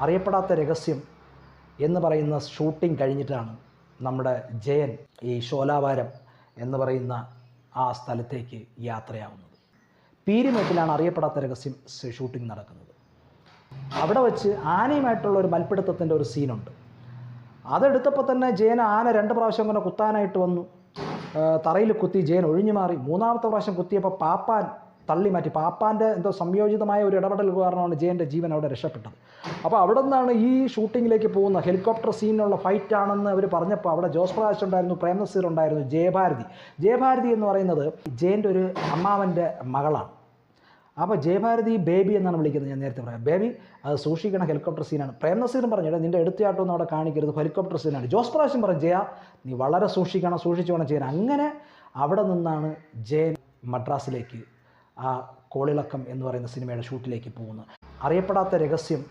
അറിയപ്പെടാത്ത രഹസ്യം എന്ന് പറയുന്ന ഷൂട്ടിംഗ് കഴിഞ്ഞിട്ടാണ് നമ്മുടെ ജയൻ ഈ ഷോലാവാരം എന്ന് പറയുന്ന ആ സ്ഥലത്തേക്ക് യാത്രയാവുന്നത്. പീരിമേട്ടിലാണ് അറിയപ്പെടാത്ത രഹസ്യം ഷൂട്ടിംഗ് നടക്കുന്നത്. അവിടെ വെച്ച് ആനയുമായിട്ടുള്ള ഒരു മൽപ്പിടുത്തത്തിൻ്റെ ഒരു സീനുണ്ട്. അതെടുത്തപ്പോൾ തന്നെ ജയൻ ആന 2 പ്രാവശ്യം അങ്ങനെ കുത്താനായിട്ട് വന്നു. തറയിൽ കുത്തി ജയൻ ഒഴിഞ്ഞു മാറി. 3ാമത്തെ പ്രാവശ്യം കുത്തിയപ്പോൾ പാപ്പാൻ തള്ളി മാറ്റി. പാപ്പാൻ്റെ എന്തോ സംയോജിതമായ ഒരു ഇടപെടൽ കാരണമാണ് ജയൻ്റെ ജീവൻ അവിടെ രക്ഷപ്പെട്ടത്. അപ്പോൾ അവിടെ നിന്നാണ് ഈ ഷൂട്ടിങ്ങിലേക്ക് പോകുന്ന ഹെലികോപ്റ്റർ സീനിലുള്ള ഫൈറ്റ് ആണെന്ന് അവർ പറഞ്ഞപ്പോൾ അവിടെ ജോസ് പ്രകാശ് ഉണ്ടായിരുന്നു, പ്രേം നസീർ ഉണ്ടായിരുന്നു, ജയഭാരതി എന്ന് പറയുന്നത് ജയൻ്റെ ഒരു അമ്മാവൻ്റെ മകളാണ്. അപ്പോൾ ജയഭാരതി ബേബി എന്നാണ് വിളിക്കുന്നത്. ഞാൻ നേരത്തെ പറയാം, ബേബി അത് സൂക്ഷിക്കണം, ഹെലികോപ്റ്റർ സീനാണ്. പ്രേം നസീറും പറഞ്ഞു, നിൻ്റെ എടുത്തിയാട്ടൊന്നും അവിടെ കാണിക്കരുത്, ഹെലികോപ്റ്റർ സീനാണ്. ജോസ് പ്രകാശും പറഞ്ഞു, ജയ നീ വളരെ സൂക്ഷിച്ചു വേണം ചെയ്യാൻ. അങ്ങനെ അവിടെ നിന്നാണ് ജയൻ മദ്രാസിലേക്ക് ആ കോളിളക്കം എന്ന് പറയുന്ന സിനിമയുടെ ഷൂട്ടിലേക്ക് പോകുന്നത്. അറിയപ്പെടാത്ത രഹസ്യം